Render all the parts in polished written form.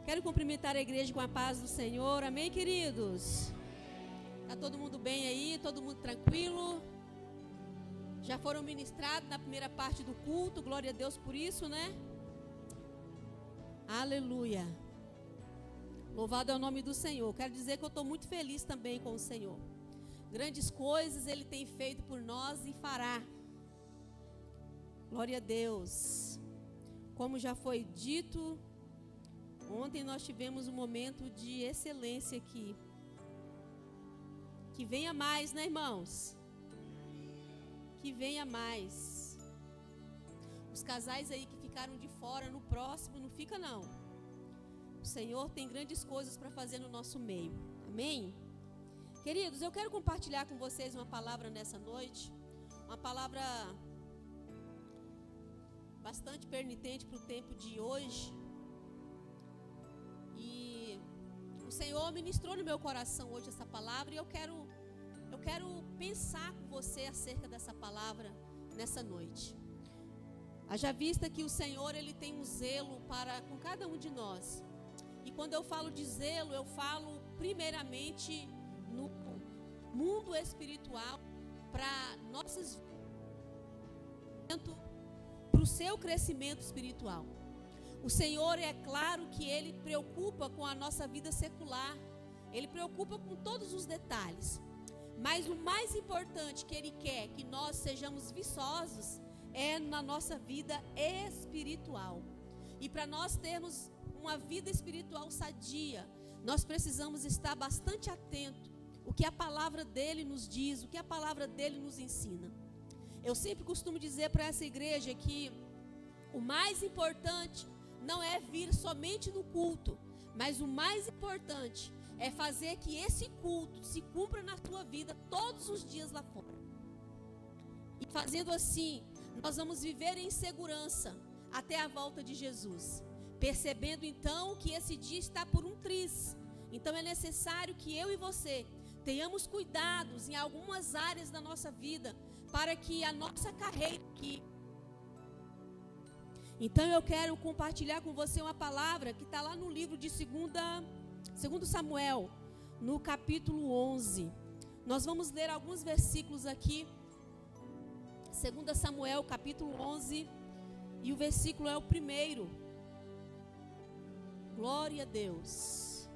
Quero cumprimentar a igreja com a paz do Senhor. Amém, queridos? Tá todo mundo bem aí? Todo mundo tranquilo? Já foram ministrados na primeira parte do culto. Glória a Deus por isso, né? Aleluia. Louvado é o nome do Senhor. Quero dizer que eu estou muito feliz também com o Senhor. Grandes coisas Ele tem feito por nós e fará. Glória a Deus. Como já foi dito, ontem nós tivemos um momento de excelência aqui. Que venha mais, né, irmãos? Que venha mais. Os casais aí que ficaram de fora, no próximo, não fica não. O Senhor tem grandes coisas para fazer no nosso meio. Amém? Queridos, eu quero compartilhar com vocês uma palavra nessa noite. Uma palavra bastante pertinente para o tempo de hoje. E o Senhor ministrou no meu coração hoje essa palavra. E eu quero pensar com você acerca dessa palavra nessa noite. Haja vista que o Senhor, Ele tem um zelo para com cada um de nós. E quando eu falo de zelo, eu falo primeiramente no mundo espiritual, para nossas para o seu crescimento espiritual. O Senhor, é claro que Ele preocupa com a nossa vida secular. Ele preocupa com todos os detalhes. Mas o mais importante que Ele quer que nós sejamos viçosos é na nossa vida espiritual. E para nós termos uma vida espiritual sadia, nós precisamos estar bastante atentos o que a palavra dele nos diz, o que a palavra dele nos ensina. Eu sempre costumo dizer para essa igreja que o mais importante não é vir somente no culto, mas o mais importante é fazer que esse culto se cumpra na sua vida todos os dias lá fora. E fazendo assim, nós vamos viver em segurança até a volta de Jesus. Percebendo então que esse dia está por um triz. Então é necessário que eu e você tenhamos cuidados em algumas áreas da nossa vida, para que a nossa carreira aqui. Então eu quero compartilhar com você uma palavra que está lá no livro de 2 Samuel, no capítulo 11. Nós vamos ler alguns versículos aqui. 2 Samuel, capítulo 11, e o versículo é o primeiro. Glória a Deus.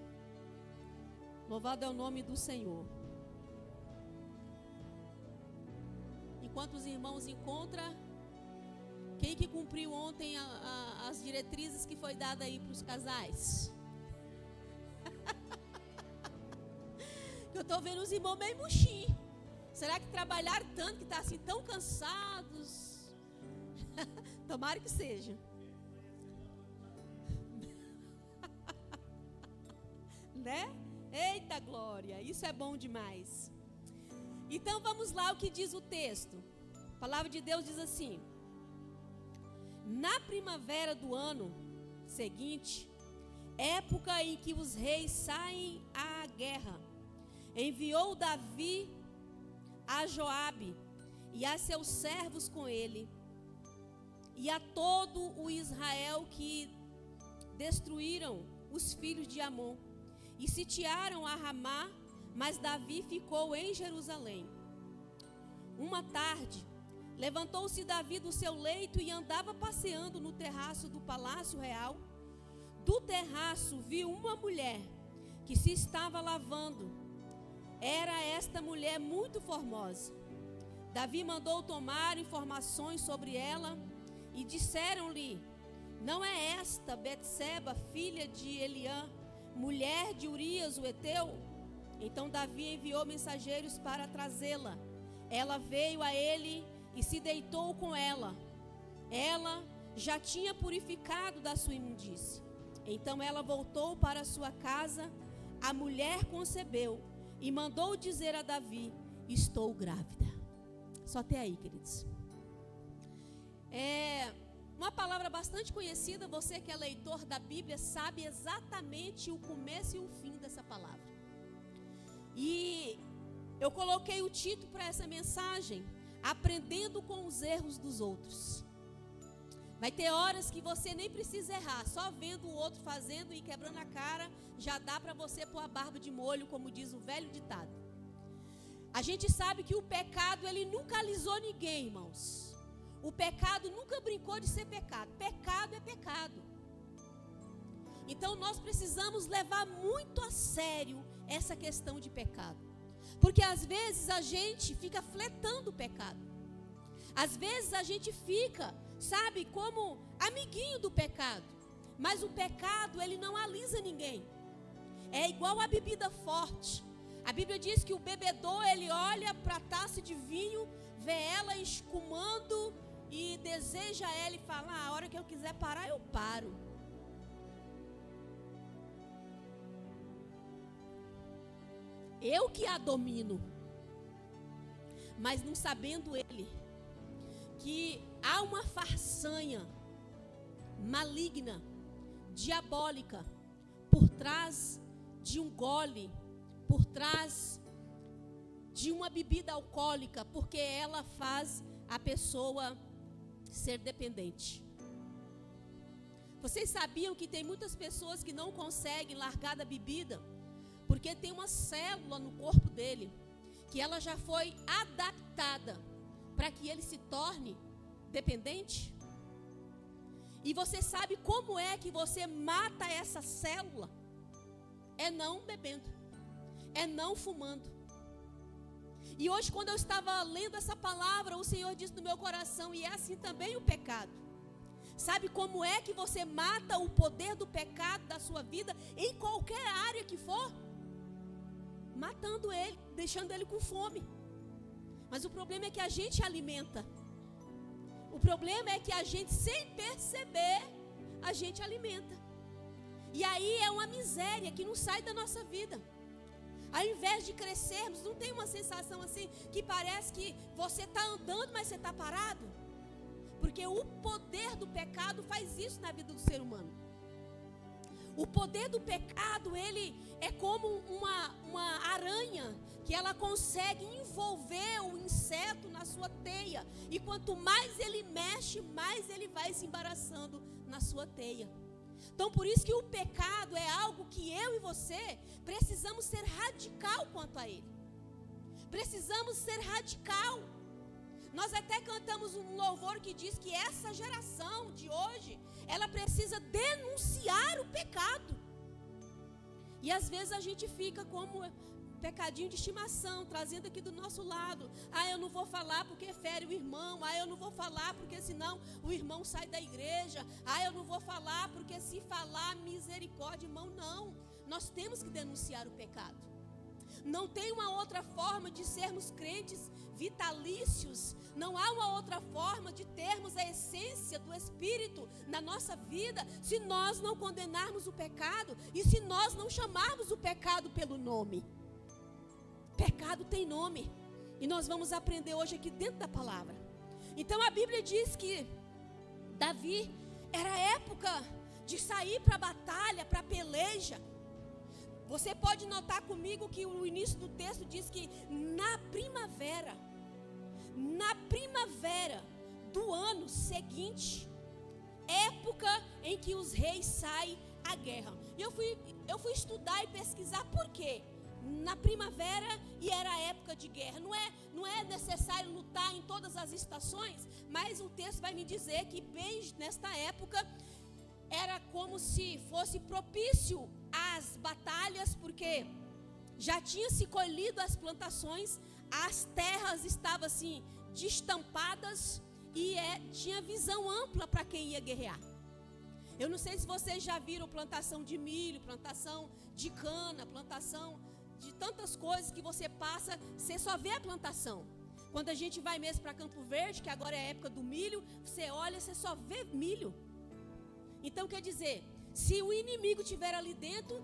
Louvado é o nome do Senhor. Enquanto os irmãos encontram, quem que cumpriu ontem as diretrizes que foi dada aí para os casais? Eu estou vendo os irmãos meio murchinhos. Será que trabalharam tanto que está assim tão cansados? Tomara que seja. Né? Eita glória, isso é bom demais. Então vamos lá o que diz o texto. A palavra de Deus diz assim: na primavera do ano seguinte, época em que os reis saem à guerra, enviou Davi a Joabe e a seus servos com ele, e a todo o Israel, que destruíram os filhos de Amon e sitiaram a Ramá, mas Davi ficou em Jerusalém. Uma tarde, levantou-se Davi do seu leito e andava passeando no terraço do palácio real. Do terraço viu uma mulher que se estava lavando. Era esta mulher muito formosa. Davi mandou tomar informações sobre ela e disseram-lhe: não é esta Betseba, filha de Eliã, mulher de Urias o Heteu? Então Davi enviou mensageiros para trazê-la. Ela veio a ele e se deitou com ela. Ela já tinha purificado da sua imundície. Então ela voltou para sua casa. A mulher concebeu e mandou dizer a Davi: estou grávida. Só até aí, queridos. Uma palavra bastante conhecida. Você que é leitor da Bíblia sabe exatamente o começo e o fim dessa palavra. E eu coloquei o título para essa mensagem: aprendendo com os erros dos outros. Vai ter horas que você nem precisa errar, só vendo o outro fazendo e quebrando a cara, já dá para você pôr a barba de molho, como diz o velho ditado. A gente sabe que o pecado, ele nunca alisou ninguém, irmãos. O pecado nunca brincou de ser pecado. Pecado é pecado. Então nós precisamos levar muito a sério essa questão de pecado. Porque às vezes a gente fica fletando o pecado. Às vezes a gente fica, sabe, como amiguinho do pecado. Mas o pecado, ele não alisa ninguém. É igual a bebida forte. A Bíblia diz que o bebedor, ele olha para a taça de vinho, vê ela escumando e deseja ela e fala: a hora que eu quiser parar, eu paro. Eu que a domino. Mas não sabendo ele que há uma façanha maligna, diabólica, por trás de um gole, por trás de uma bebida alcoólica, porque ela faz a pessoa ser dependente. Vocês sabiam que tem muitas pessoas que não conseguem largar da bebida, porque tem uma célula no corpo dele, que ela já foi adaptada para que ele se torne dependente? E você sabe como é que você mata essa célula? É não bebendo, é não fumando. E hoje, quando eu estava lendo essa palavra, o Senhor disse no meu coração: e é assim também o pecado. Sabe como é que você mata o poder do pecado da sua vida, em qualquer área que for? Matando ele, deixando ele com fome. Mas o problema é que a gente alimenta. O problema é que a gente, sem perceber, a gente alimenta. E aí é uma miséria que não sai da nossa vida. Ao invés de crescermos, não tem uma sensação assim, que parece que você está andando, mas você está parado? Porque o poder do pecado faz isso na vida do ser humano. O poder do pecado, ele é como uma aranha, que ela consegue envolver o inseto na sua teia. E quanto mais ele mexe, mais ele vai se embaraçando na sua teia. Então por isso que o pecado é algo que eu e você precisamos ser radical quanto a ele. Precisamos ser radical. Nós até cantamos um louvor que diz que essa geração de hoje, ela precisa denunciar o pecado. E às vezes a gente fica como pecadinho de estimação, trazendo aqui do nosso lado. Ah, eu não vou falar porque fere o irmão. Ah, eu não vou falar porque senão o irmão sai da igreja. Ah, eu não vou falar porque se falar misericórdia, irmão, não. Nós temos que denunciar o pecado. Não tem uma outra forma de sermos crentes vitalícios. Não há uma outra forma de termos a essência do Espírito na nossa vida, se nós não condenarmos o pecado e se nós não chamarmos o pecado pelo nome. Pecado tem nome, e nós vamos aprender hoje aqui dentro da palavra. Então a Bíblia diz que Davi era a época de sair para a batalha, para a peleja. Você pode notar comigo que o início do texto diz que na primavera do ano seguinte, época em que os reis saem à guerra. E eu fui estudar e pesquisar por quê. Na primavera, e era a época de guerra. Não é necessário lutar em todas as estações, mas o texto vai me dizer que bem nesta época era como se fosse propício às batalhas, porque já tinha se colhido as plantações, as terras estavam assim destampadas e tinha visão ampla para quem ia guerrear. Eu não sei se vocês já viram plantação de milho, plantação de cana, plantação de tantas coisas que você passa, você só vê a plantação. Quando a gente vai mesmo para Campo Verde, que agora é a época do milho, você olha, você só vê milho. Então quer dizer, se o inimigo estiver ali dentro,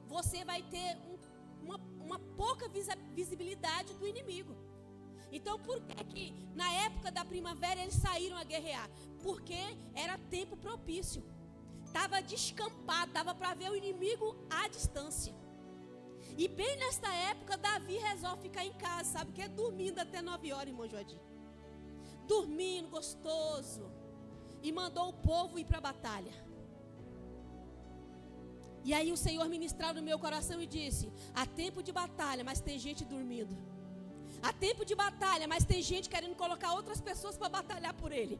você vai ter uma pouca visibilidade do inimigo. Então por que na época da primavera eles saíram a guerrear? Porque era tempo propício. Estava descampado, dava para ver o inimigo à distância. E bem nesta época, Davi resolve ficar em casa, sabe? Que é dormindo até 9 horas, irmão Joadim. Dormindo, gostoso. e mandou o povo ir para a batalha. E aí o Senhor ministrava no meu coração e disse: há tempo de batalha, mas tem gente dormindo. Há tempo de batalha, mas tem gente querendo colocar outras pessoas para batalhar por ele.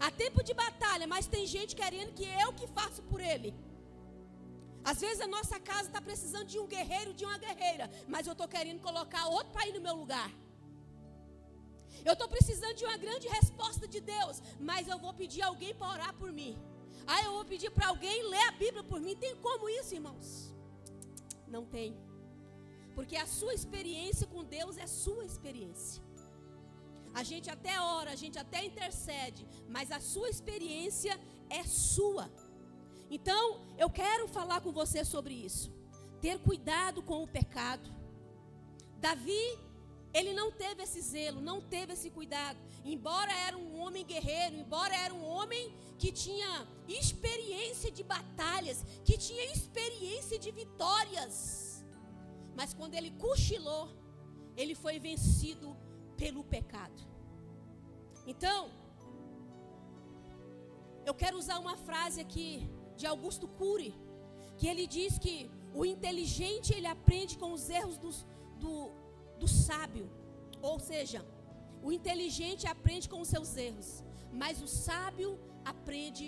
Há tempo de batalha, mas tem gente querendo que eu que faço por ele. Às vezes a nossa casa está precisando de um guerreiro, de uma guerreira, mas eu estou querendo colocar outro para ir no meu lugar. Eu estou precisando de uma grande resposta de Deus, mas eu vou pedir alguém para orar por mim. Eu vou pedir para alguém ler a Bíblia por mim. Tem como isso, irmãos? Não tem. Porque a sua experiência com Deus é sua experiência. A gente até ora, a gente até intercede, mas a sua experiência é sua. Então, eu quero falar com você sobre isso. Ter cuidado com o pecado. Davi, ele não teve esse zelo, não teve esse cuidado. Embora era um homem guerreiro, embora era um homem que tinha experiência de batalhas, que tinha experiência de vitórias. Mas quando ele cochilou, ele foi vencido pelo pecado. Então, eu quero usar uma frase aqui de Augusto Cury, que ele diz que o inteligente ele aprende com os erros do sábio. Ou seja, o inteligente aprende com os seus erros, mas o sábio aprende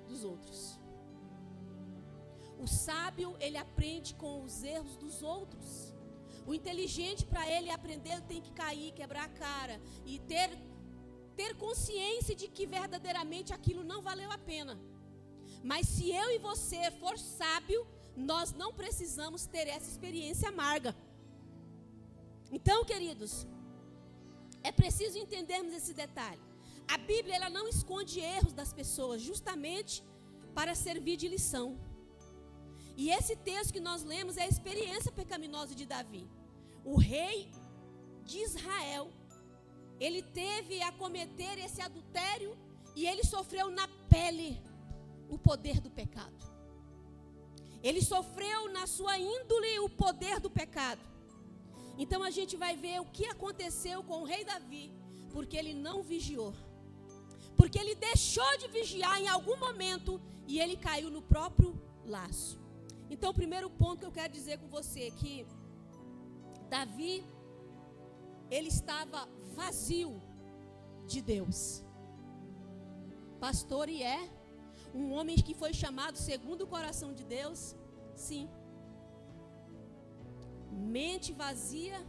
dos outros. O sábio, ele aprende com os erros dos outros. O inteligente, para ele aprender, tem que cair, quebrar a cara e ter consciência de que verdadeiramente aquilo não valeu a pena. Mas se eu e você for sábio, nós não precisamos ter essa experiência amarga. Então, queridos, é preciso entendermos esse detalhe. A Bíblia, ela não esconde erros das pessoas, justamente para servir de lição. E esse texto que nós lemos é a experiência pecaminosa de Davi. O rei de Israel, ele teve a cometer esse adultério e ele sofreu na pele o poder do pecado. Ele sofreu na sua índole o poder do pecado. Então a gente vai ver o que aconteceu com o rei Davi, porque ele não vigiou. Porque ele deixou de vigiar em algum momento e ele caiu no próprio laço. Então o primeiro ponto que eu quero dizer com você é que Davi, ele estava vazio de Deus. Pastor, e é um homem que foi chamado segundo o coração de Deus? Sim. Mente vazia,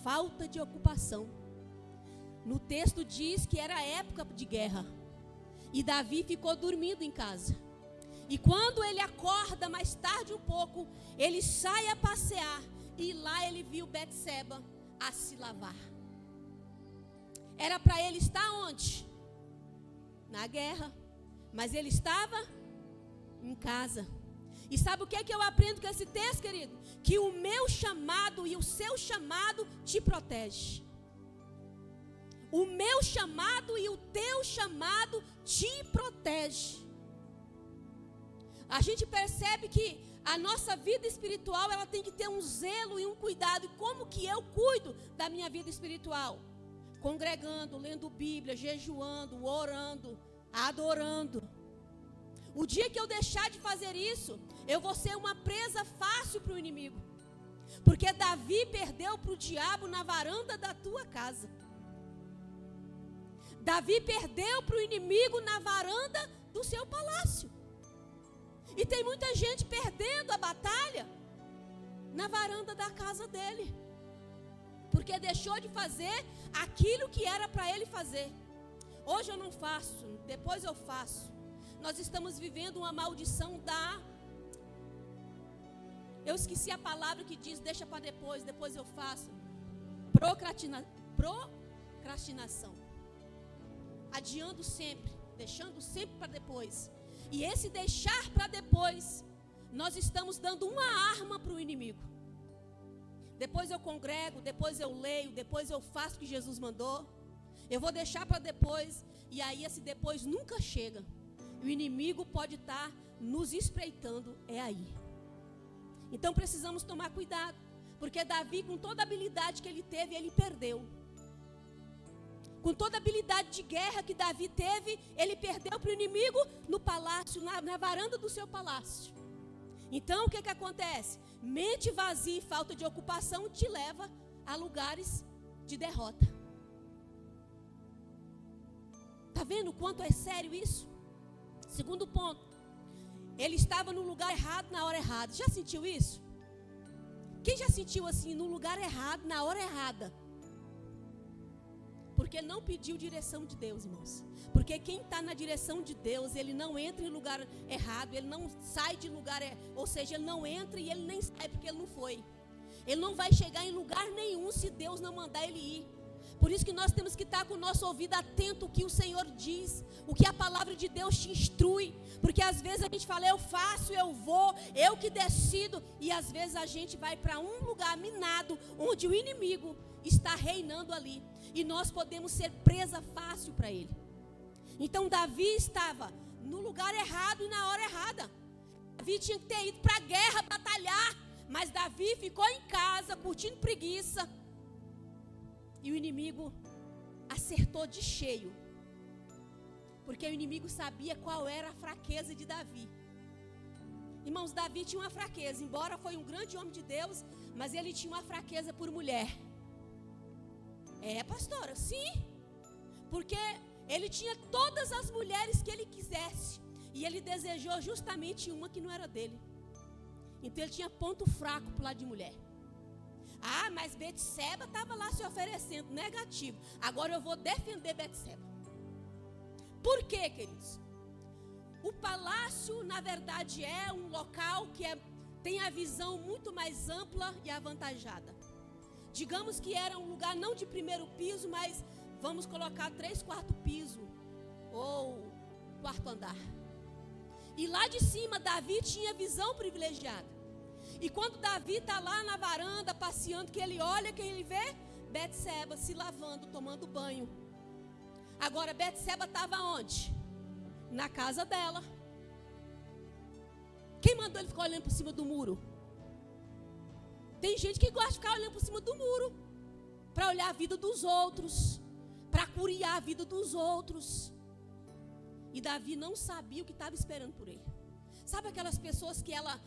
falta de ocupação. No texto diz que era época de guerra. E Davi ficou dormindo em casa. E quando ele acorda mais tarde um pouco, ele sai a passear. E lá ele viu Betseba a se lavar. Era para ele estar onde? Na guerra. Mas ele estava em casa. E sabe o que é que eu aprendo com esse texto, querido? Que o meu chamado e o seu chamado te protege. O meu chamado e o teu chamado te protege. A gente percebe que a nossa vida espiritual, ela tem que ter um zelo e um cuidado. E como que eu cuido da minha vida espiritual? Congregando, lendo Bíblia, jejuando, orando, adorando. O dia que eu deixar de fazer isso, eu vou ser uma presa fácil para o inimigo. Porque Davi perdeu para o diabo na varanda da tua casa. Davi perdeu para o inimigo na varanda do seu palácio. E tem muita gente perdendo a batalha na varanda da casa dele. Porque deixou de fazer aquilo que era para ele fazer. Hoje eu não faço, depois eu faço. Nós estamos vivendo uma maldição da... Eu esqueci a palavra que diz, deixa para depois eu faço. Procrastinação. Adiando sempre, deixando sempre para depois. E esse deixar para depois, nós estamos dando uma arma para o inimigo. Depois eu congrego, depois eu leio, depois eu faço o que Jesus mandou. Eu vou deixar para depois, e aí esse depois nunca chega. O inimigo pode estar nos espreitando, é aí. Então precisamos tomar cuidado, porque Davi, com toda a habilidade que ele teve, ele perdeu. com toda a habilidade de guerra que Davi teve, ele perdeu para o inimigo no palácio, na varanda do seu palácio. Então o que acontece? Mente vazia e falta de ocupação te leva a lugares de derrota. Está vendo o quanto é sério isso? Segundo ponto, ele estava no lugar errado na hora errada. Já sentiu isso? Quem já sentiu assim, no lugar errado, na hora errada? Porque não pediu direção de Deus, irmãos. Porque quem está na direção de Deus, ele não entra em lugar errado, ele não sai de lugar, ou seja, ele não entra e ele nem sai porque ele não foi. Ele não vai chegar em lugar nenhum se Deus não mandar ele ir. Por isso que nós temos que estar com o nosso ouvido atento ao que o Senhor diz, o que a palavra de Deus te instrui. Porque às vezes a gente fala, eu faço, eu vou, eu que decido. E às vezes a gente vai para um lugar minado, onde o inimigo está reinando ali. E nós podemos ser presa fácil para ele. Então Davi estava no lugar errado e na hora errada. Davi tinha que ter ido para a guerra, batalhar. Mas Davi ficou em casa, curtindo preguiça. E o inimigo acertou de cheio. Porque o inimigo sabia qual era a fraqueza de Davi. Irmãos, Davi tinha uma fraqueza. Embora foi um grande homem de Deus, mas ele tinha uma fraqueza por mulher. É, pastora, sim. Porque ele tinha todas as mulheres que ele quisesse. E ele desejou justamente uma que não era dele. Então ele tinha ponto fraco pro lado de mulher. Ah, mas Betseba estava lá se oferecendo. Negativo. Agora eu vou defender Betseba. Por quê, queridos? O palácio, na verdade, é um local que tem a visão muito mais ampla e avantajada. Digamos que era um lugar não de primeiro piso, mas vamos colocar 3/4 piso ou 4º andar. E lá de cima, Davi tinha visão privilegiada. E quando Davi está lá na varanda, passeando, que ele olha, que ele vê Betseba se lavando, tomando banho. Agora, Betseba estava onde? Na casa dela. Quem mandou ele ficar olhando por cima do muro? Tem gente que gosta de ficar olhando por cima do muro, para olhar a vida dos outros, para curiar a vida dos outros. E Davi não sabia o que estava esperando por ele. Sabe aquelas pessoas que ela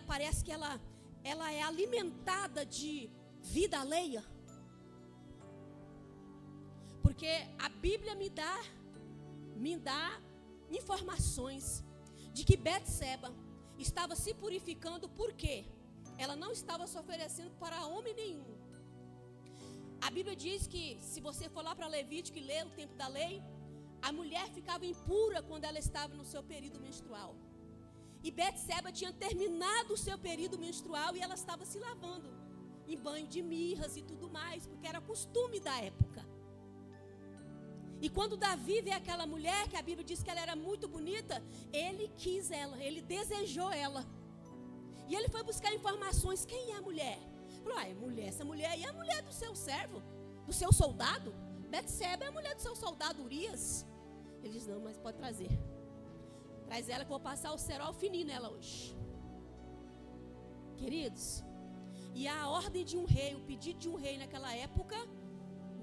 parece que ela é alimentada de vida alheia? Porque a Bíblia me dá informações de que Betseba estava se purificando. Por quê? Ela não estava se oferecendo para homem nenhum. A Bíblia diz que, se você for lá para Levítico e ler o tempo da lei, a mulher ficava impura quando ela estava no seu período menstrual. E Betseba tinha terminado o seu período menstrual e ela estava se lavando em banho de mirras e tudo mais, porque era costume da época. E quando Davi vê aquela mulher, que a Bíblia diz que ela era muito bonita, ele quis ela, ele desejou ela. E ele foi buscar informações. Quem é a mulher? Falou, essa mulher aí é a mulher do seu servo, do seu soldado. Betseba é a mulher do seu soldado Urias. Ele diz, não, mas pode trazer. Traz ela que eu vou passar o cerol fininho nela hoje. Queridos, e a ordem de um rei, o pedido de um rei naquela época,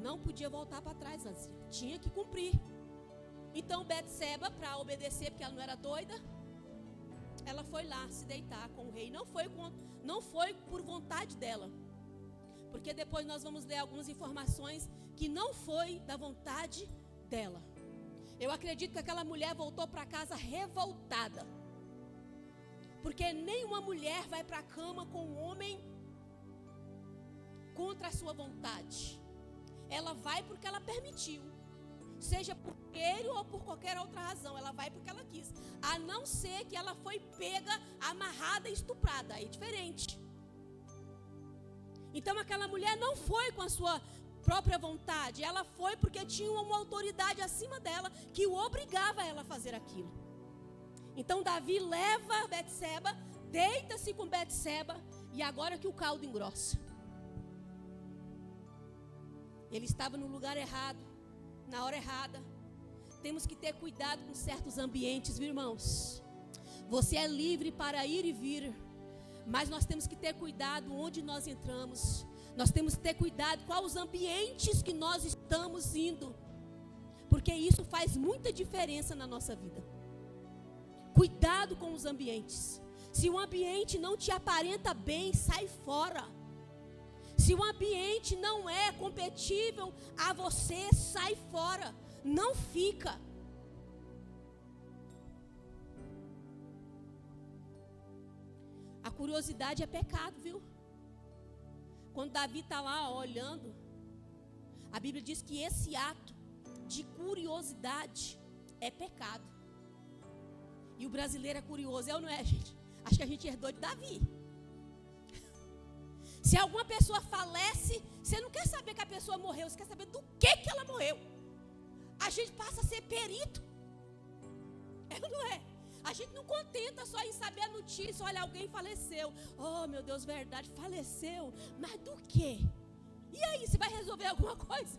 não podia voltar para trás, tinha que cumprir. Então Betseba, para obedecer, porque ela não era doida, ela foi lá se deitar com o rei. Não foi por vontade dela, porque depois nós vamos ler algumas informações que não foi da vontade dela. Eu acredito que aquela mulher voltou para casa revoltada, porque nenhuma mulher vai para a cama com um homem contra a sua vontade. Ela vai porque ela permitiu, seja por ele ou por qualquer outra razão. Ela vai porque ela quis, a não ser que ela foi pega, amarrada e estuprada. Aí é diferente. Então aquela mulher não foi com a sua própria vontade, ela foi porque tinha uma autoridade acima dela que o obrigava a ela a fazer aquilo. Então Davi leva Betseba, deita-se com Betseba, e agora que o caldo engrossa. Ele estava no lugar errado, na hora errada. Temos que ter cuidado com certos ambientes, viu, irmãos? Você é livre para ir e vir, mas nós temos que ter cuidado onde nós entramos. Nós temos que ter cuidado com os ambientes que nós estamos indo. porque isso faz muita diferença na nossa vida. Cuidado com os ambientes. Se o ambiente não te aparenta bem, sai fora. Se o ambiente não é compatível a você, sai fora. Não fica. A curiosidade é pecado, viu? Quando Davi está lá olhando, a Bíblia diz que esse ato de curiosidade é pecado. E o brasileiro é curioso, não é, gente? Acho que a gente herdou de Davi. Se alguma pessoa falece, você não quer saber que a pessoa morreu, você quer saber do que ela morreu. A gente passa a ser perito. Não é? A gente não contenta só em saber a notícia. Olha, alguém faleceu. Oh, meu Deus, verdade, faleceu. Mas do quê? E aí, você vai resolver alguma coisa?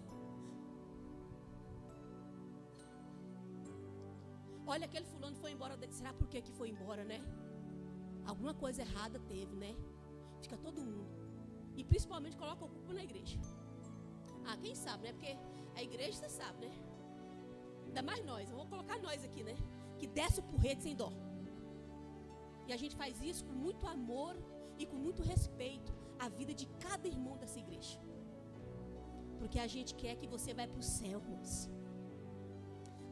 Olha, aquele fulano foi embora. Será por que foi embora, né? Alguma coisa errada teve, né? Fica todo mundo. E principalmente coloca o culpa na igreja. Quem sabe, né? Porque a igreja, você sabe, né? Ainda mais nós. Eu vou colocar nós aqui, né? Que desce o porrete sem dó. E a gente faz isso com muito amor e com muito respeito à vida de cada irmão dessa igreja. Porque a gente quer que você vá para o céu, irmãos.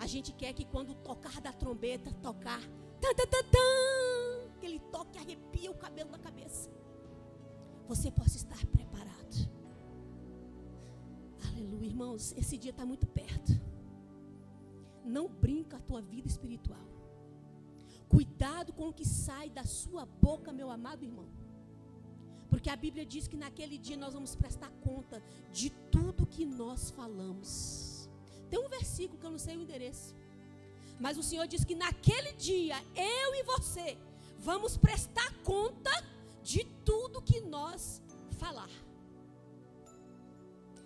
A gente quer que quando tocar da trombeta, tocar aquele toque arrepia o cabelo da cabeça, você possa estar preparado. Aleluia, irmãos, esse dia está muito perto. Não brinca a tua vida espiritual. Cuidado com o que sai da sua boca, meu amado irmão. Porque a Bíblia diz que naquele dia nós vamos prestar conta de tudo que nós falamos. Tem um versículo que eu não sei o endereço, mas o Senhor diz que naquele dia, eu e você vamos prestar conta de tudo que nós falar.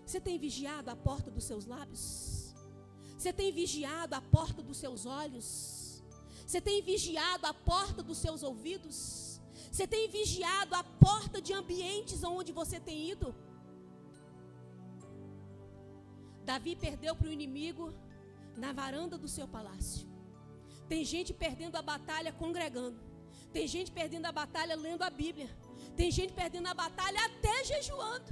Você tem vigiado a porta dos seus lábios? Você tem vigiado a porta dos seus olhos? Você tem vigiado a porta dos seus ouvidos? Você tem vigiado a porta de ambientes onde você tem ido? Davi perdeu para o inimigo na varanda do seu palácio. Tem gente perdendo a batalha congregando. Tem gente perdendo a batalha lendo a Bíblia. Tem gente perdendo a batalha até jejuando.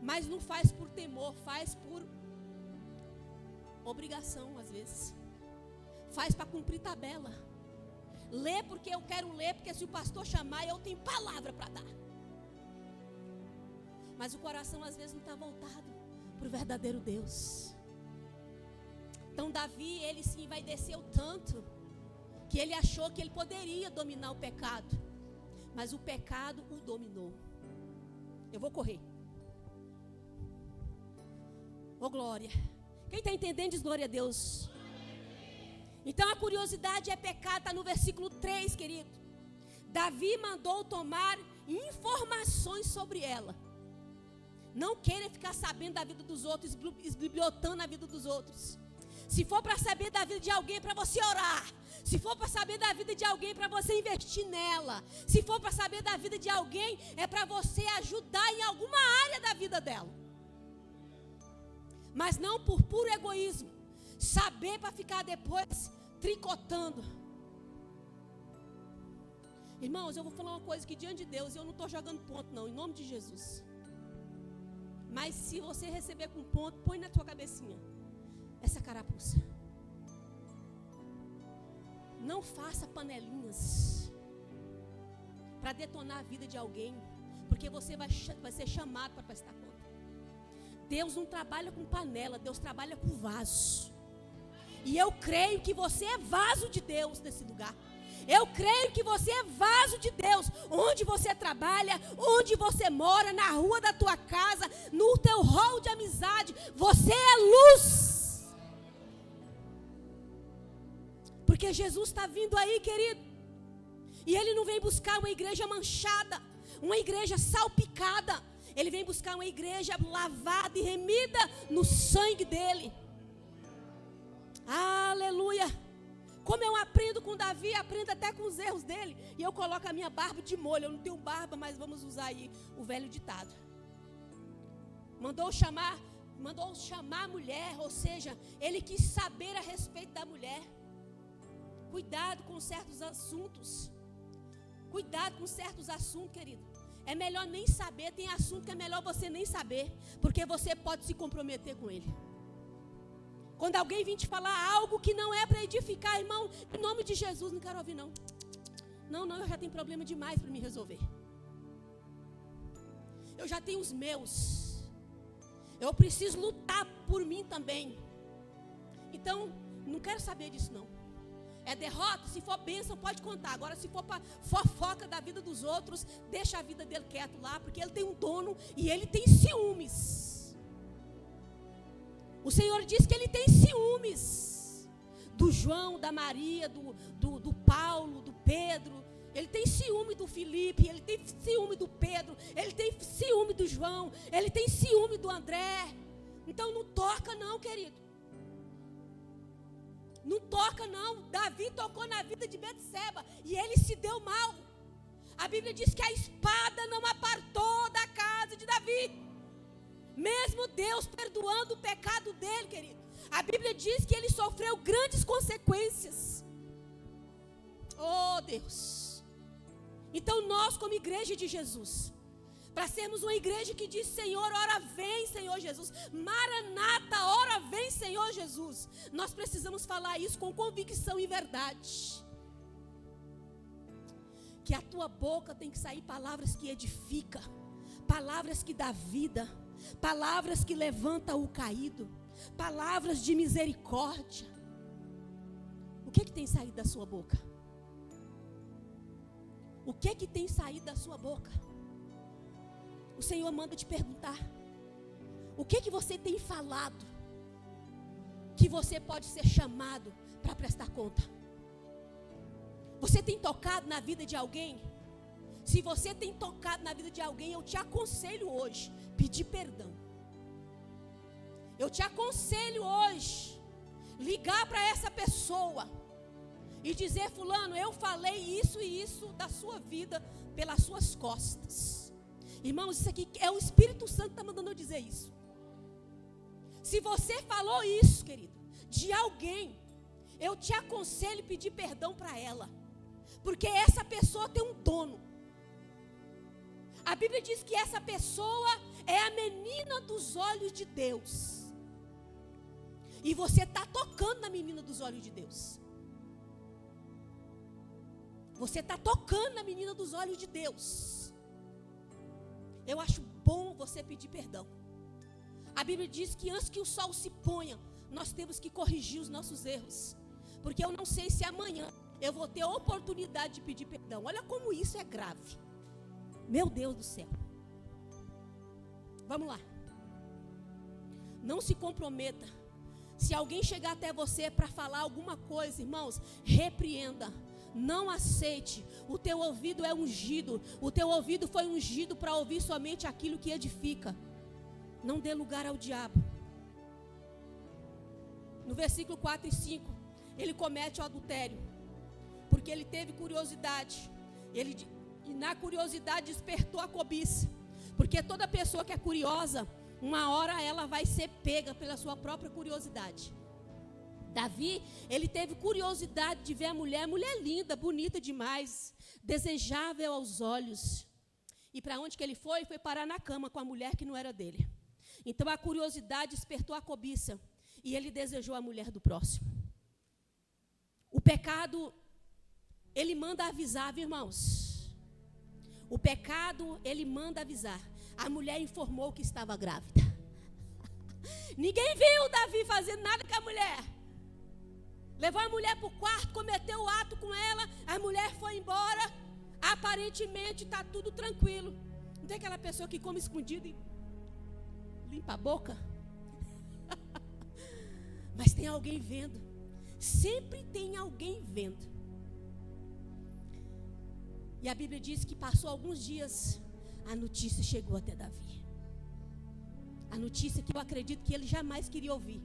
Mas não faz por temor, faz por obrigação às vezes. Faz para cumprir tabela. Lê porque eu quero ler, porque se o pastor chamar eu tenho palavra para dar. Mas o coração às vezes não está voltado para o verdadeiro Deus. Então Davi, ele se envaideceu tanto que ele achou que ele poderia dominar o pecado, mas o pecado o dominou. Eu vou correr. Oh glória. Quem está entendendo diz glória a Deus. Então a curiosidade é pecado, está no versículo 3, querido. Davi mandou tomar informações sobre ela. Não queira ficar sabendo da vida dos outros, esbibliotando a vida dos outros. Se for para saber da vida de alguém, é para você orar. Se for para saber da vida de alguém, é para você investir nela. Se for para saber da vida de alguém, é para você ajudar em alguma área da vida dela. Mas não por puro egoísmo. Saber para ficar depois tricotando. Irmãos, eu vou falar uma coisa que diante de Deus, eu não estou jogando ponto não, em nome de Jesus. Mas se você receber com ponto, põe na tua cabecinha essa carapuça. Não faça panelinhas para detonar a vida de alguém, porque você vai ser chamado para prestar conta. Deus não trabalha com panela, Deus trabalha com vaso. E eu creio que você é vaso de Deus nesse lugar. Eu creio que você é vaso de Deus, onde você trabalha, onde você mora, na rua da tua casa, no teu hall de amizade, você é luz. Porque Jesus está vindo aí, querido, e Ele não vem buscar uma igreja manchada, uma igreja salpicada. Ele vem buscar uma igreja lavada e remida no sangue dEle. Aleluia. Como eu aprendo com Davi, aprendo até com os erros dele. E eu coloco a minha barba de molho. Eu não tenho barba, mas vamos usar aí o velho ditado. Mandou chamar mandou chamar a mulher, ou seja, ele quis saber a respeito da mulher. Cuidado com certos assuntos. Cuidado com certos assuntos, querido. É melhor nem saber, tem assunto que é melhor você nem saber, porque você pode se comprometer com ele. Quando alguém vir te falar algo que não é para edificar, irmão, em nome de Jesus, não quero ouvir não. Não, eu já tenho problema demais para me resolver. Eu já tenho os meus. Eu preciso lutar por mim também. Então, não quero saber disso não. É derrota, se for bênção pode contar. Agora se for para fofoca da vida dos outros, deixa a vida dele quieto lá, porque ele tem um dono e ele tem ciúmes. O Senhor diz que ele tem ciúmes do João, da Maria, do Paulo, do Pedro. Ele tem ciúme do Felipe, ele tem ciúme do Pedro, ele tem ciúme do João, ele tem ciúme do André. Então não toca não, querido. Não toca não. Davi tocou na vida de Betseba e ele se deu mal. A Bíblia diz que a espada não apartou da casa de Davi. Mesmo Deus perdoando o pecado dele, querido, a Bíblia diz que ele sofreu grandes consequências. Oh Deus. Então nós, como igreja de Jesus, para sermos uma igreja que diz: Senhor, ora vem, Senhor Jesus, Maranata, ora vem, Senhor Jesus, nós precisamos falar isso com convicção e verdade. Que a tua boca tem que sair palavras que edificam, palavras que dão vida, palavras que levantam o caído, palavras de misericórdia. O que tem saído da sua boca? O que tem saído da sua boca? O Senhor manda te perguntar: o que você tem falado que você pode ser chamado para prestar conta? Você tem tocado na vida de alguém? Se você tem tocado na vida de alguém, eu te aconselho hoje pedir perdão. Eu te aconselho hoje ligar para essa pessoa e dizer: fulano, eu falei isso e isso da sua vida pelas suas costas. Irmãos, isso aqui é o Espírito Santo que está mandando eu dizer isso. Se você falou isso, querido, de alguém, eu te aconselho pedir perdão para ela, porque essa pessoa tem um dono. A Bíblia diz que essa pessoa é a menina dos olhos de Deus, e você está tocando na menina dos olhos de Deus. Você está tocando na menina dos olhos de Deus. Eu acho bom você pedir perdão. A Bíblia diz que antes que o sol se ponha, nós temos que corrigir os nossos erros, porque eu não sei se amanhã eu vou ter a oportunidade de pedir perdão. Olha como isso é grave. Meu Deus do céu. Vamos lá. Não se comprometa. Se alguém chegar até você para falar alguma coisa, irmãos, repreenda. Não aceite. O teu ouvido é ungido. O teu ouvido foi ungido para ouvir somente aquilo que edifica. Não dê lugar ao diabo. No versículo 4 e 5, ele comete o adultério, porque ele teve curiosidade. E na curiosidade despertou a cobiça. Porque toda pessoa que é curiosa, uma hora ela vai ser pega pela sua própria curiosidade. Davi, ele teve curiosidade de ver a mulher linda, bonita demais, desejável aos olhos. E para onde que ele foi? Foi parar na cama com a mulher que não era dele. Então a curiosidade despertou a cobiça, e ele desejou a mulher do próximo. O pecado, ele manda avisar, viu, irmãos? O pecado, ele manda avisar. A mulher informou que estava grávida. Ninguém viu Davi fazendo nada com a mulher. Levou a mulher para o quarto, cometeu o ato com ela, a mulher foi embora. Aparentemente está tudo tranquilo. Não tem aquela pessoa que come escondido e limpa a boca? Mas tem alguém vendo. Sempre tem alguém vendo. E a Bíblia diz que passou alguns dias, a notícia chegou até Davi. A notícia que eu acredito que ele jamais queria ouvir.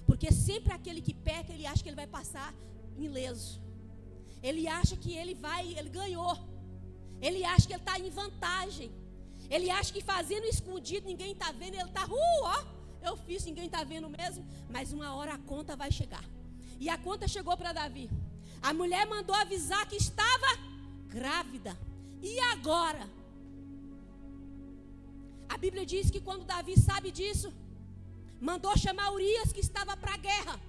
Porque sempre aquele que peca, ele acha que ele vai passar ileso. Ele acha que ele ganhou. Ele acha que ele está em vantagem. Ele acha que fazendo escondido, ninguém está vendo, ele está, eu fiz, ninguém está vendo mesmo, mas uma hora a conta vai chegar. E a conta chegou para Davi. A mulher mandou avisar que estava grávida. E agora? A Bíblia diz que quando Davi sabe disso, mandou chamar Urias, que estava para a guerra.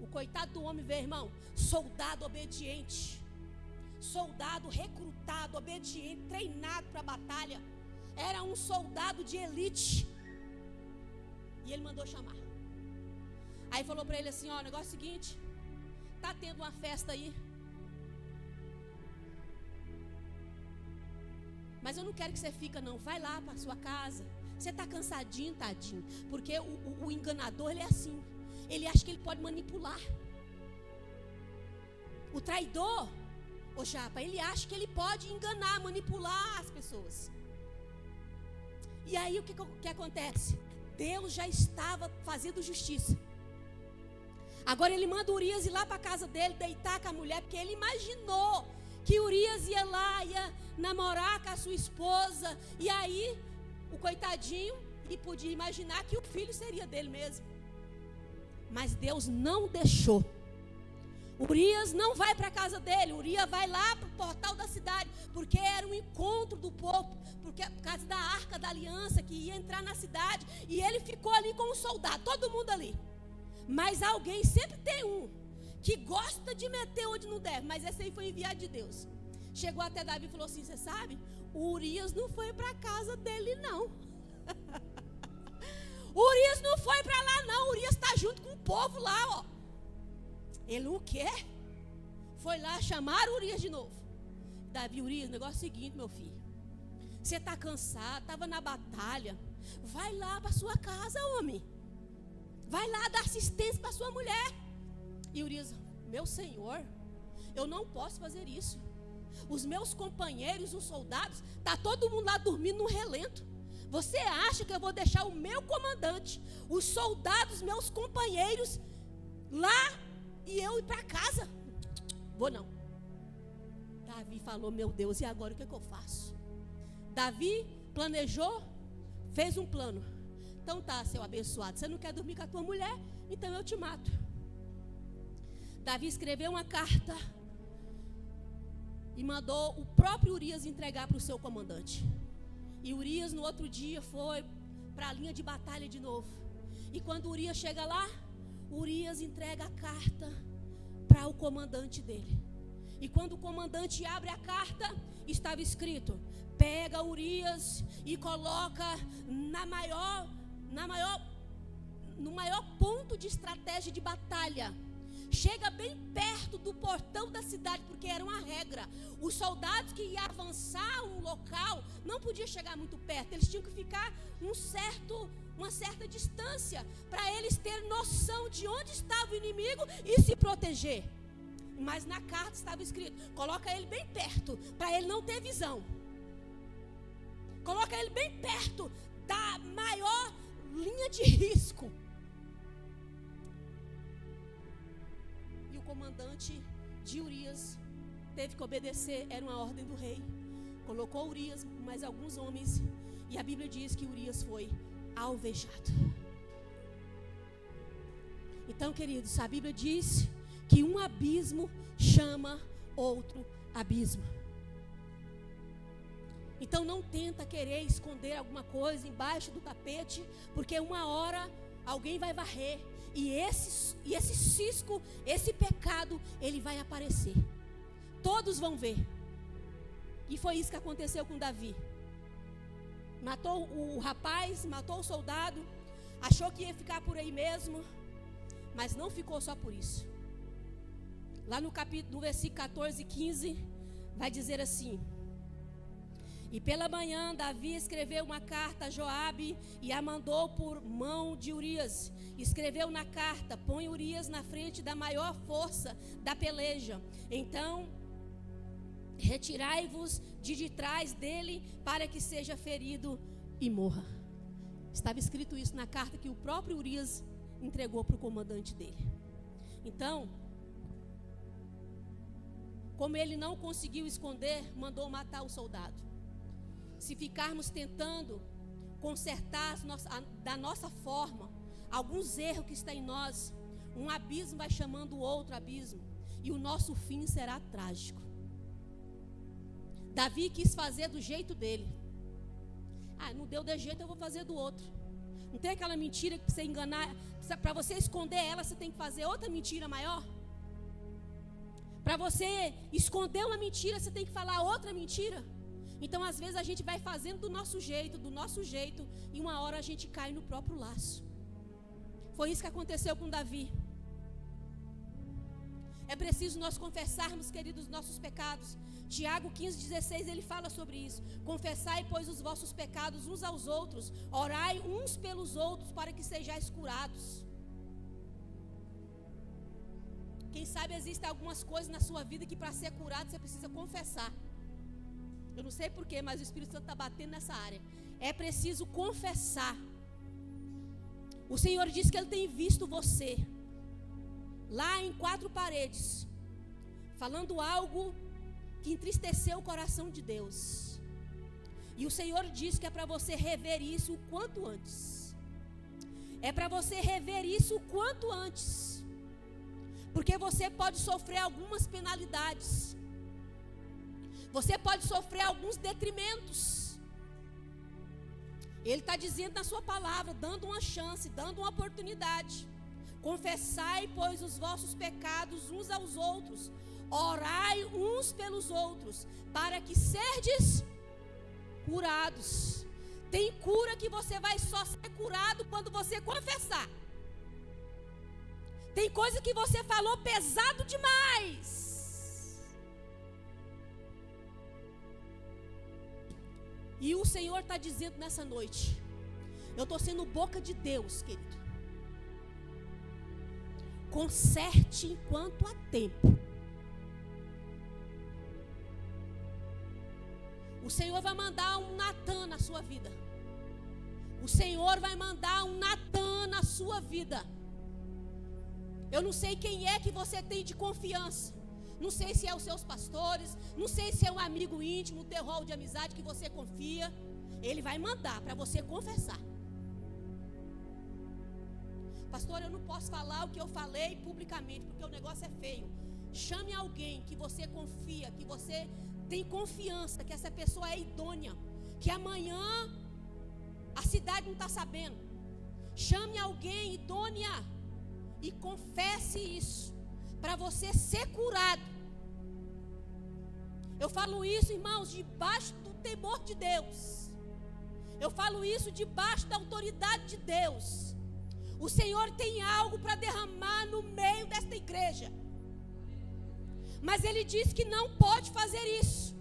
O coitado do homem, vê, irmão, soldado obediente, soldado recrutado, obediente, treinado para a batalha. Era um soldado de elite. E ele mandou chamar. Aí falou para ele assim, ó, o negócio é o seguinte, tá tendo uma festa aí, mas eu não quero que você fica não, vai lá para sua casa. Você está cansadinho, tadinho, porque o enganador, ele é assim, ele acha que ele pode manipular. O traidor, ô chapa, ele acha que ele pode enganar, manipular as pessoas. E aí o que acontece? Deus já estava fazendo justiça. Agora ele manda Urias ir lá para a casa dele, deitar com a mulher, porque ele imaginou que Urias ia lá, ia namorar com a sua esposa, e aí o coitadinho, ele podia imaginar que o filho seria dele mesmo. Mas Deus não deixou. Urias não vai para a casa dele, Urias vai lá para o portal da cidade, porque era um encontro do povo, porque por causa da arca da aliança que ia entrar na cidade, e ele ficou ali com um soldado, todo mundo ali. Mas alguém, sempre tem um que gosta de meter onde não deve, mas esse aí foi enviado de Deus. Chegou até Davi e falou assim, você sabe, o Urias não foi para a casa dele não. Urias não foi para lá não, Urias está junto com o povo lá, ó. Ele o quê? Foi lá chamar Urias de novo. Davi, Urias, o negócio é o seguinte, meu filho, você está cansado, estava na batalha, vai lá para sua casa, homem. Vai lá dar assistência para sua mulher. E Urias, meu senhor, eu não posso fazer isso. Os meus companheiros, os soldados, está todo mundo lá dormindo no relento. Você acha que eu vou deixar o meu comandante, os soldados, meus companheiros, lá e eu ir para casa? Vou não. Davi falou, meu Deus, e agora o que eu faço? Davi planejou, fez um plano. Então tá, seu abençoado, você não quer dormir com a tua mulher? Então eu te mato. Davi escreveu uma carta e mandou o próprio Urias entregar para o seu comandante. E Urias no outro dia foi para a linha de batalha de novo. E quando Urias chega lá, Urias entrega a carta para o comandante dele. E quando o comandante abre a carta, estava escrito, pega Urias e coloca no maior ponto de estratégia de batalha. Chega bem perto do portão da cidade, porque era uma regra. Os soldados que iam avançar um local não podiam chegar muito perto. Eles tinham que ficar uma certa distância, para eles terem noção de onde estava o inimigo e se proteger. Mas na carta estava escrito, coloca ele bem perto, para ele não ter visão. Coloca ele bem perto da maior linha de risco. E o comandante de Urias teve que obedecer, era uma ordem do rei. Colocou Urias, mais alguns homens, e a Bíblia diz que Urias foi alvejado. Então, queridos, a Bíblia diz que um abismo chama outro abismo. Então não tenta querer esconder alguma coisa embaixo do tapete, porque uma hora alguém vai varrer, e esse cisco, esse pecado, ele vai aparecer. Todos vão ver. E foi isso que aconteceu com Davi. Matou o rapaz, matou o soldado, achou que ia ficar por aí mesmo, mas não ficou só por isso. Lá no versículo 14 e 15, vai dizer assim: e pela manhã Davi escreveu uma carta a Joabe e a mandou por mão de Urias. Escreveu na carta, põe Urias na frente da maior força da peleja. Então retirai-vos de trás dele, para que seja ferido e morra. Estava escrito isso na carta que o próprio Urias entregou para o comandante dele. Então, como ele não conseguiu esconder, mandou matar o soldado. Se ficarmos tentando consertar da nossa forma alguns erros que estão em nós, um abismo vai chamando o outro abismo, e o nosso fim será trágico. Davi quis fazer do jeito dele. Não deu de jeito, eu vou fazer do outro. Não tem aquela mentira que você enganar, para você esconder ela, você tem que fazer outra mentira maior. Para você esconder uma mentira, você tem que falar outra mentira. Então, às vezes, a gente vai fazendo do nosso jeito, e uma hora a gente cai no próprio laço. Foi isso que aconteceu com Davi. É preciso nós confessarmos, queridos, nossos pecados. Tiago 15,16, ele fala sobre isso. Confessai, pois, os vossos pecados uns aos outros, orai uns pelos outros, para que sejais curados. Quem sabe existem algumas coisas na sua vida que para ser curado você precisa confessar. Eu não sei porquê, mas o Espírito Santo está batendo nessa área. É preciso confessar. O Senhor diz que Ele tem visto você lá em 4 paredes, falando algo que entristeceu o coração de Deus. E o Senhor diz que é para você rever isso o quanto antes. É para você rever isso o quanto antes. Porque você pode sofrer algumas penalidades. Você pode sofrer alguns detrimentos. Ele está dizendo na sua palavra, dando uma chance, dando uma oportunidade. Confessai, pois, os vossos pecados uns aos outros. Orai uns pelos outros, para que serdes curados. Tem cura que você vai só ser curado quando você confessar. Tem coisa que você falou pesado demais. E o Senhor está dizendo nessa noite, eu estou sendo boca de Deus, querido. Conserte enquanto há tempo. O Senhor vai mandar um Natan na sua vida. O Senhor vai mandar um Natan na sua vida. Eu não sei quem é que você tem de confiança. Não sei se é os seus pastores. Não sei se é um amigo íntimo, um teu rol de amizade que você confia. Ele vai mandar para você confessar. Pastor, eu não posso falar o que eu falei publicamente, porque o negócio é feio. Chame alguém que você confia, que você tem confiança, que essa pessoa é idônea, que amanhã a cidade não está sabendo. Chame alguém idônea e confesse isso, para você ser curado. Eu falo isso, irmãos, debaixo do temor de Deus. Eu falo isso debaixo da autoridade de Deus. O Senhor tem algo para derramar no meio desta igreja. Mas Ele diz que não pode fazer isso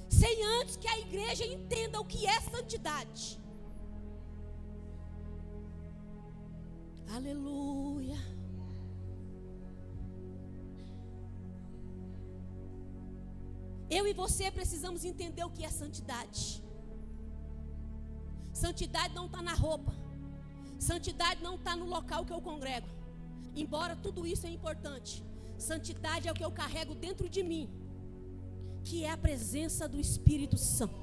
sem antes que a igreja entenda o que é santidade. Aleluia. Eu e você precisamos entender o que é santidade. Santidade não está na roupa. Santidade não está no local que eu congrego. Embora tudo isso é importante, santidade é o que eu carrego dentro de mim, que é a presença do Espírito Santo.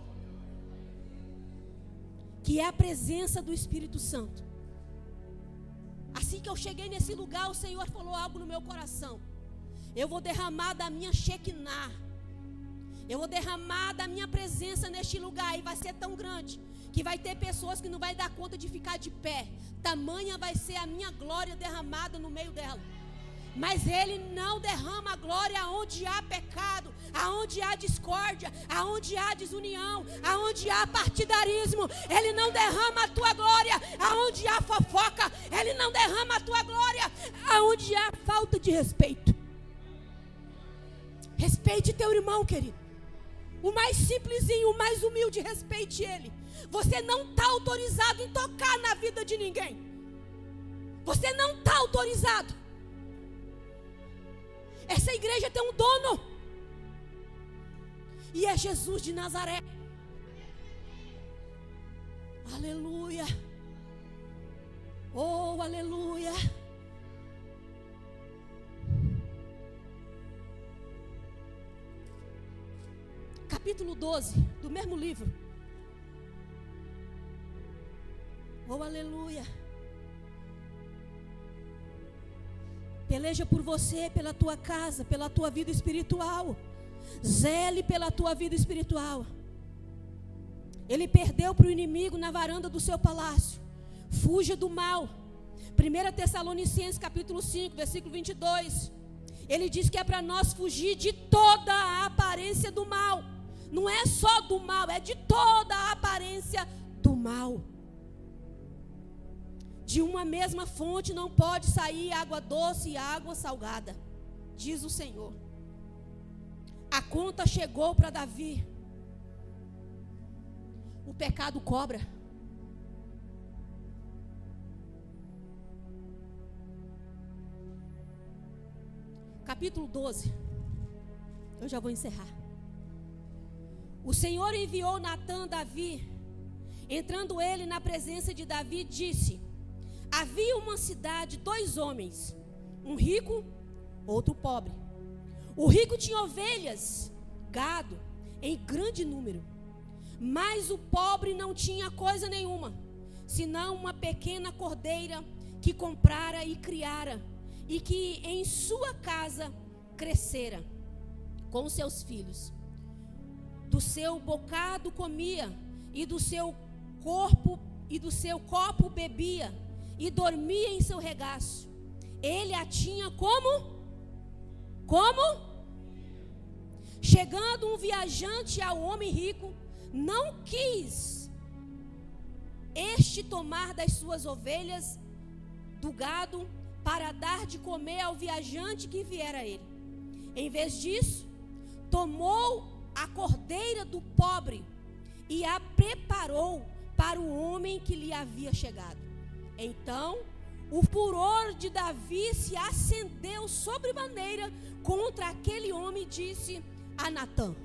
Que é a presença do Espírito Santo. Assim que eu cheguei nesse lugar, o Senhor falou algo no meu coração. Eu vou derramar da minha Shekinah. Eu vou derramar da minha presença neste lugar. E vai ser tão grande que vai ter pessoas que não vai dar conta de ficar de pé. Tamanha vai ser a minha glória derramada no meio dela. Mas Ele não derrama a glória aonde há pecado, aonde há discórdia, aonde há desunião, aonde há partidarismo. Ele não derrama a tua glória aonde há fofoca. Ele não derrama a tua glória aonde há falta de respeito. Respeite teu irmão, querido. O mais simplesinho, o mais humilde, respeite ele. Você não está autorizado em tocar na vida de ninguém. Você não está autorizado. Essa igreja tem um dono. E é Jesus de Nazaré. Aleluia. Oh, aleluia. Capítulo 12 do mesmo livro. Oh, aleluia. Peleja por você, pela tua casa, pela tua vida espiritual. Zele pela tua vida espiritual. Ele perdeu para o inimigo na varanda do seu palácio. Fuja do mal. 1 Tessalonicenses capítulo 5, versículo 22. Ele diz que é para nós fugir de toda a aparência do mal. Não é só do mal, é de toda a aparência do mal. De uma mesma fonte não pode sair água doce e água salgada, diz o Senhor. A conta chegou para Davi. O pecado cobra. Capítulo 12. Eu já vou encerrar. O Senhor enviou Natã a Davi. Entrando ele na presença de Davi, disse: havia uma cidade, 2 homens, um rico, outro pobre. O rico tinha ovelhas, gado, em grande número. Mas o pobre não tinha coisa nenhuma, senão uma pequena cordeira que comprara e criara, e que em sua casa crescera com seus filhos. Do seu bocado comia, e do seu copo bebia, e dormia em seu regaço. Ele a tinha como? Chegando um viajante ao homem rico, não quis este tomar das suas ovelhas, do gado, para dar de comer ao viajante que viera a ele. Em vez disso, tomou a cordeira do pobre e a preparou para o homem que lhe havia chegado. Então, o furor de Davi se acendeu sobremaneira contra aquele homem e disse a Natã: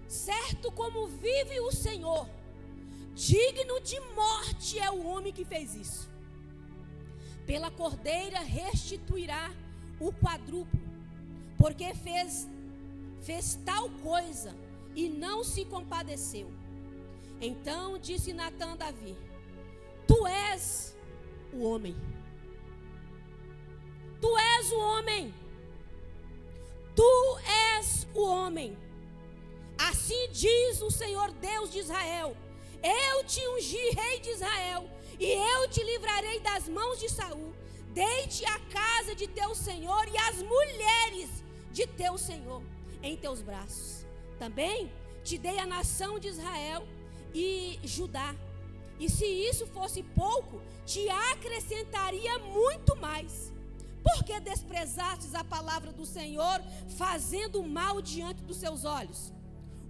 certo como vive o Senhor, digno de morte é o homem que fez isso. Pela cordeira restituirá o quadruplo, porque fez tal coisa e não se compadeceu. Então disse Natã a Davi: tu és o homem. Tu és o homem. Tu és o homem. Assim diz o Senhor Deus de Israel: eu te ungi rei de Israel, e eu te livrarei das mãos de Saul. Deite a casa de teu Senhor e as mulheres de teu Senhor em teus braços. Também te dei a nação de Israel e Judá. E se isso fosse pouco, te acrescentaria muito mais. Porque desprezastes a palavra do Senhor, fazendo mal diante dos seus olhos?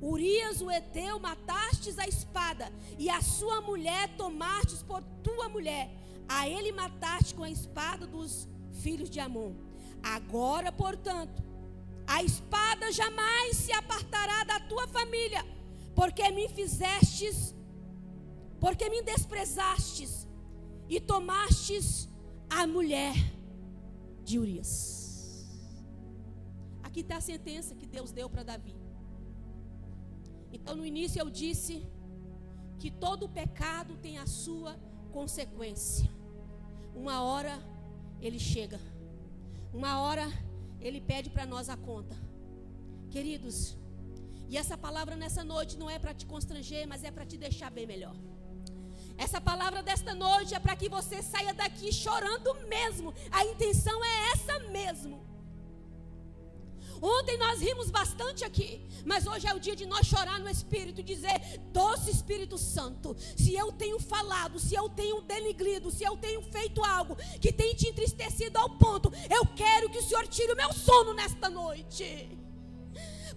Urias o Heteu matastes a espada, e a sua mulher tomastes por tua mulher. A ele mataste com a espada dos filhos de Amon. Agora, portanto, a espada jamais se apartará da tua família, porque me desprezastes e tomastes a mulher de Urias. Aqui está a sentença que Deus deu para Davi. Então, no início eu disse que todo pecado tem a sua consequência. Uma hora ele chega, uma hora ele pede para nós a conta. Queridos, e essa palavra nessa noite não é para te constranger, mas é para te deixar bem melhor. Essa palavra desta noite é para que você saia daqui chorando mesmo. A intenção é essa mesmo. Ontem nós rimos bastante aqui, mas hoje é o dia de nós chorar no Espírito e dizer: doce Espírito Santo, se eu tenho falado, se eu tenho denigrido, se eu tenho feito algo que tem te entristecido ao ponto, eu quero que o Senhor tire o meu sono nesta noite.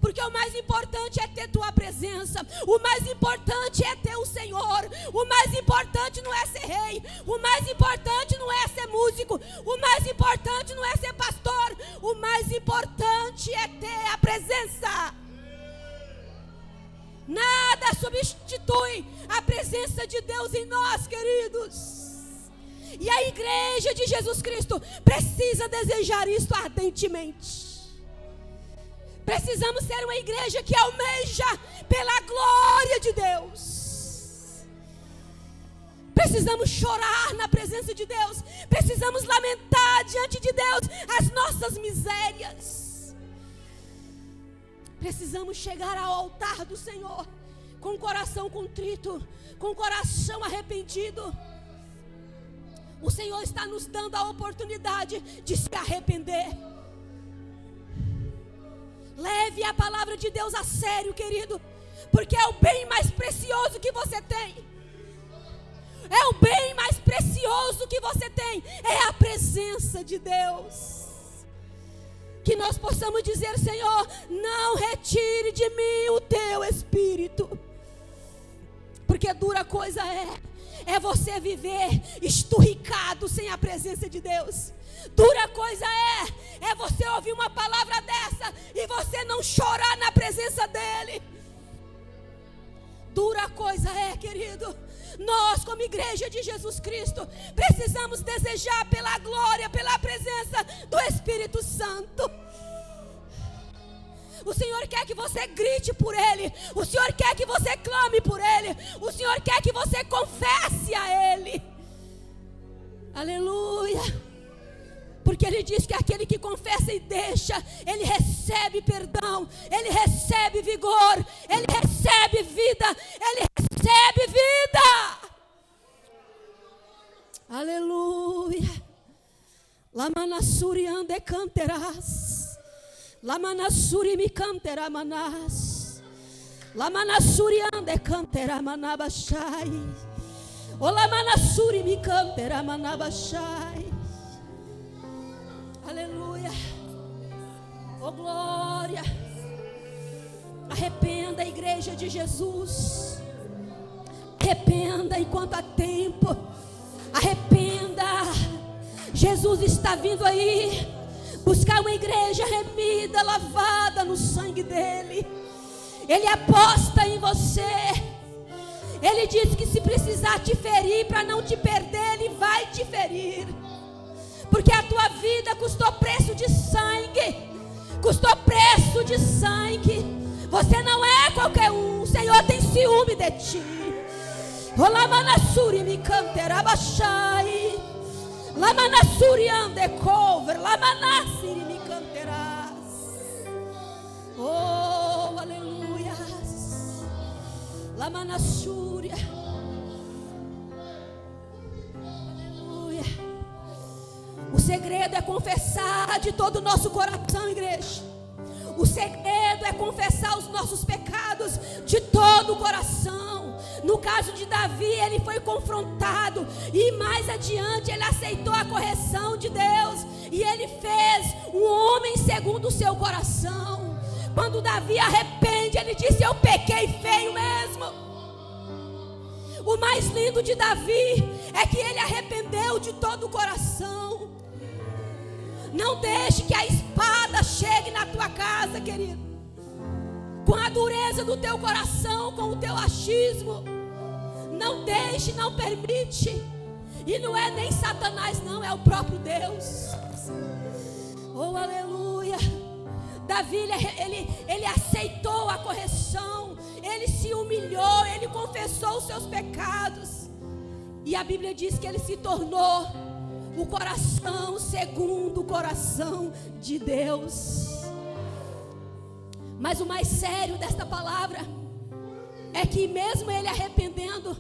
Porque o mais importante é ter tua presença. O mais importante é ter o Senhor. O mais importante não é ser rei. O mais importante não é ser músico. O mais importante não é ser pastor. O mais importante é ter a presença. Nada substitui a presença de Deus em nós, queridos. E a igreja de Jesus Cristo precisa desejar isso ardentemente. Precisamos ser uma igreja que almeja pela glória de Deus. Precisamos chorar na presença de Deus. Precisamos lamentar diante de Deus as nossas misérias. Precisamos chegar ao altar do Senhor com o coração contrito, com o coração arrependido. O Senhor está nos dando a oportunidade de se arrepender. Leve a palavra de Deus a sério, querido, porque é o bem mais precioso que você tem. É o bem mais precioso que você tem, é a presença de Deus. Que nós possamos dizer: Senhor, não retire de mim o teu Espírito. Porque dura coisa é você viver esturricado sem a presença de Deus. Dura coisa é você ouvir uma palavra dessa e você não chorar na presença dEle. Dura coisa querido, nós como igreja de Jesus Cristo precisamos desejar pela glória, pela presença do Espírito Santo. O Senhor quer que você grite por Ele. O Senhor quer que você clame por Ele. O Senhor quer que você confesse a Ele. Aleluia. Porque Ele diz que aquele que confessa e deixa, ele recebe perdão, ele recebe vigor, ele recebe vida, ele recebe vida. Aleluia. Lamanassuri ande canterás. Lamanassuri mi cantera manás. Lamanassuri ande cantera manabashai. O lamanassuri mi cantera manabashai. Aleluia. Oh glória. Arrependa, a igreja de Jesus. Arrependa enquanto há tempo. Arrependa. Jesus está vindo aí buscar uma igreja remida, lavada no sangue dele. Ele aposta em você. Ele diz que se precisar te ferir para não te perder, ele vai te ferir. Porque a tua vida custou preço de sangue. Custou preço de sangue. Você não é qualquer um. O Senhor tem ciúme de ti. Olamanassuri me canterabashai. Lamanassuri ande cover. Lamanassiri me canterás. Oh, aleluia. Lamanassúria. O segredo é confessar de todo o nosso coração, igreja. O segredo é confessar os nossos pecados de todo o coração. No caso de Davi, ele foi confrontado e mais adiante ele aceitou a correção de Deus e ele fez um homem segundo o seu coração. Quando Davi arrepende, ele disse: eu pequei feio mesmo. O mais lindo de Davi é que ele arrependeu de todo o coração. Não deixe que a espada chegue na tua casa, querido, com a dureza do teu coração, com o teu achismo. Não deixe, não permite. E não é nem Satanás não, é o próprio Deus. Oh, aleluia. Davi, ele aceitou a correção. Ele se humilhou, ele confessou os seus pecados. E a Bíblia diz que ele se tornou o coração segundo o coração de Deus. Mas o mais sério desta palavra é que mesmo ele arrependendo,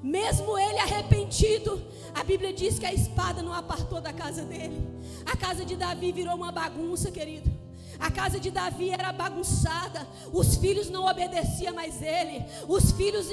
mesmo ele arrependido, a Bíblia diz que a espada não apartou da casa dele. A casa de Davi virou uma bagunça, querido. A casa de Davi era bagunçada. Os filhos não obedeciam mais ele. Os filhos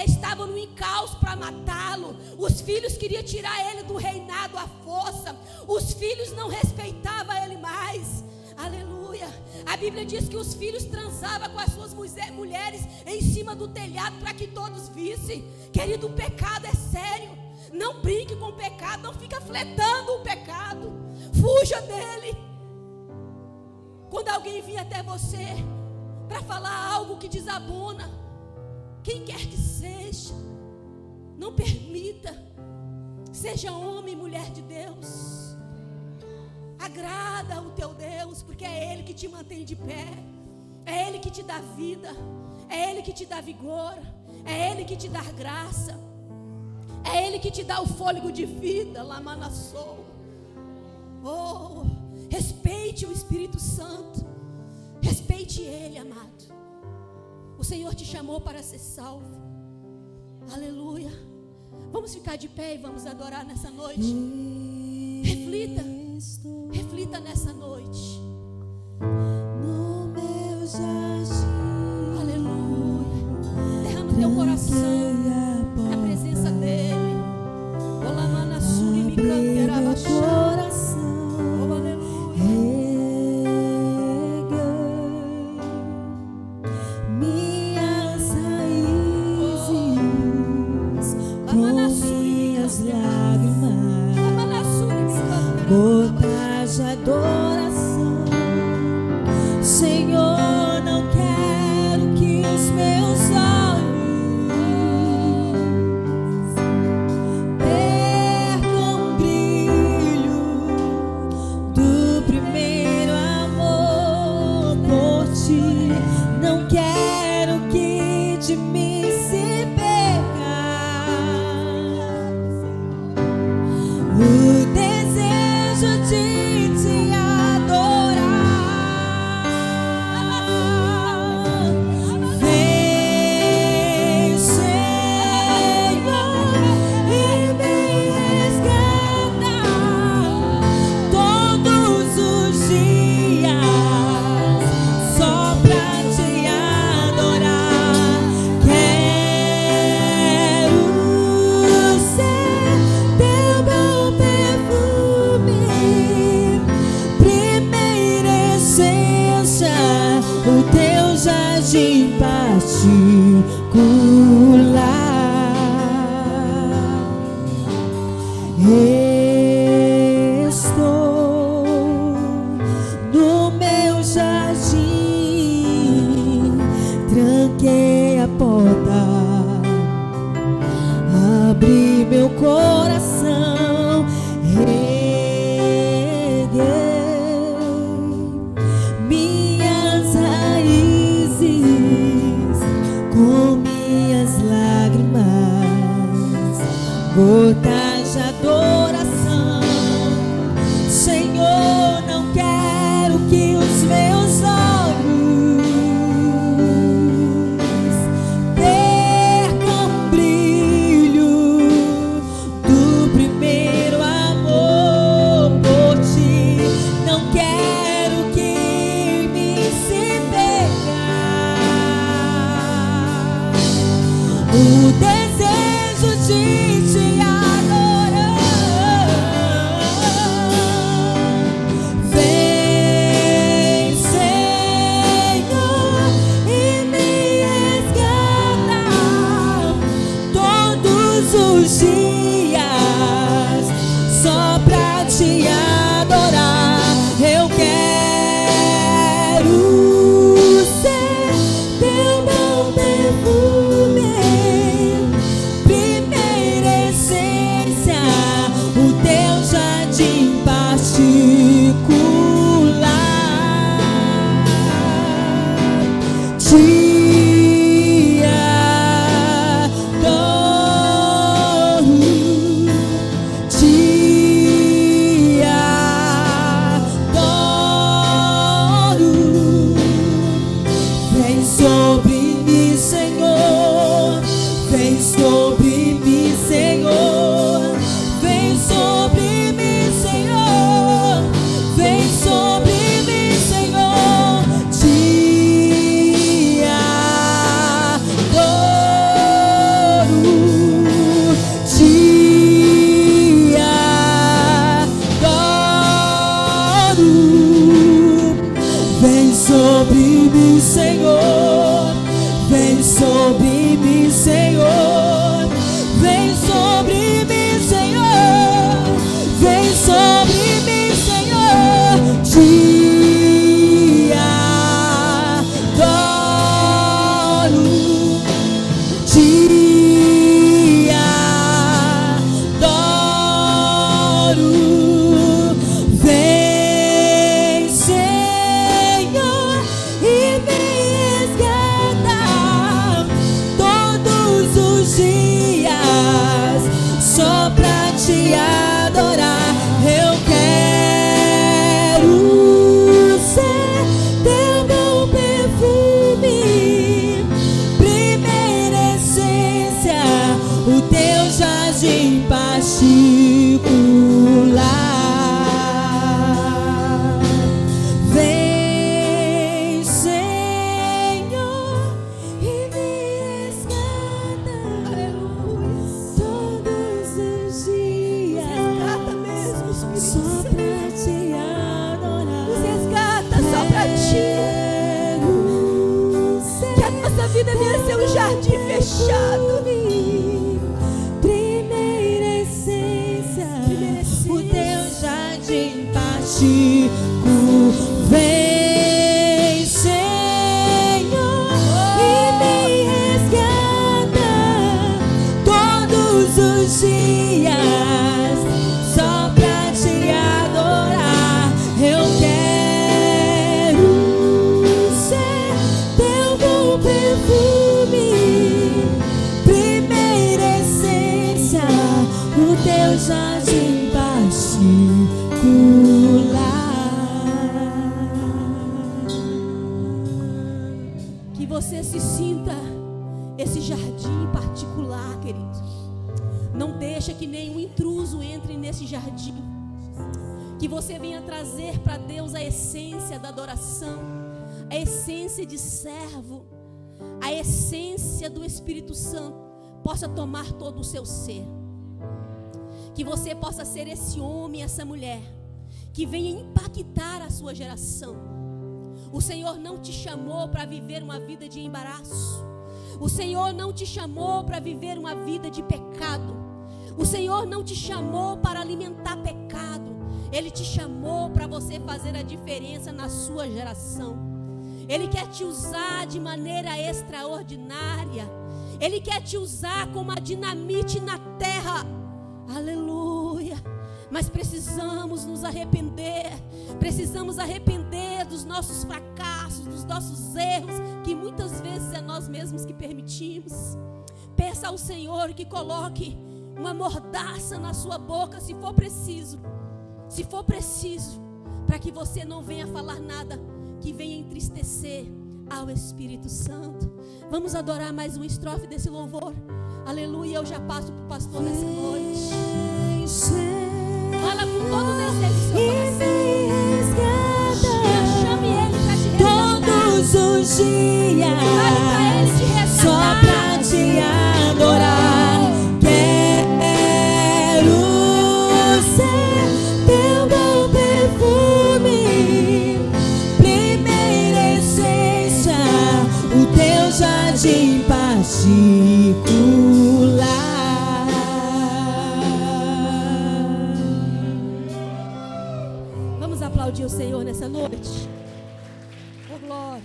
estavam no encalço para matá-lo. Os filhos queriam tirar ele do reinado à força. Os filhos não respeitavam ele mais. Aleluia. A Bíblia diz que os filhos transavam com as suas mulheres em cima do telhado para que todos vissem. Querido, o pecado é sério. Não brinque com o pecado. Não fica fletando o pecado. Fuja dele. Quando alguém vir até você para falar algo que desabona, quem quer que seja, não permita. Seja homem e mulher de Deus. Agrada o teu Deus, porque é Ele que te mantém de pé. É Ele que te dá vida. É Ele que te dá vigor. É Ele que te dá graça. É Ele que te dá o fôlego de vida. Lamanassou. Oh, respeite o Espírito Santo. Respeite Ele, amado. O Senhor te chamou para ser salvo. Aleluia. Vamos ficar de pé e vamos adorar nessa noite. Reflita. Reflita nessa noite. No meu jardim, aleluia. Derrama teu coração na presença dEle. abre meu coração, Oh, aleluia. reguei minhas raízes com minhas lágrimas, gotas de adoração. Senhor, não quero que os meus olhos percam o brilho do primeiro amor por ti. Não quero que de mim se perca o desejo de te adorar. Vem, Senhor, e me resgata todos os dias, só pra te adorar. Quero ser teu bom perfume, primeira essência, o teu jardim particular. Estou no meu jardim, tranquei a porta, abri meu coração, reguei minhas raízes com minhas lágrimas, gotas de adoração. Senhor, não quero que os meus olhos percam o brilho do primeiro amor por ti. Não quero que me se perca o desejo de te adorar. Vem, Senhor, e me resgata todos os dias, só pra te adorar. Eu quero ser teu bom perfume, primeira essência, o teu jardim particular. Te adoro, te adoro. Vem sobre mim, Senhor, vem sobre mim, Senhor, vem sobre mim, Senhor, vem sobre mim, Senhor. Te adoro, te adoro. Vem sobre mim, Senhor, vem sobre mim, Senhor, vem sobre mim, Senhor, vem sobre mim, Senhor. Te adoro, te adoro. Vem, Senhor, e me resgata todos os dias. você se sinta esse jardim particular, querido. Não deixa que nenhum intruso entre nesse jardim. Que você venha trazer para Deus a essência da adoração, a essência de servo, a essência do Espírito Santo possa tomar todo o seu ser. Que você possa ser esse homem, essa mulher, que venha impactar a sua geração. O Senhor não te chamou para viver uma vida de embaraço. O Senhor não te chamou para viver uma vida de pecado. O Senhor não te chamou para alimentar pecado. Ele te chamou para você fazer a diferença na sua geração. Ele quer te usar de maneira extraordinária. Ele quer te usar como a dinamite na terra. Aleluia. Mas precisamos nos arrepender. Precisamos arrepender dos nossos fracassos, dos nossos erros, que muitas vezes é nós mesmos que permitimos. Peça ao Senhor que coloque uma mordaça na sua boca, se for preciso. Se for preciso, para que você não venha falar nada que venha entristecer ao Espírito Santo. Vamos adorar mais uma estrofe desse louvor. Aleluia, eu já passo para o pastor nessa noite. Fala com todo o desejo do seu coração. Chame ele para te resgatar. Todos os dias, fale para ele te resgatar. só para te adorar. Quero ser teu bom perfume, primeira essência, o teu jardim particular. Vamos aplaudir o Senhor nessa noite. Oh, glória.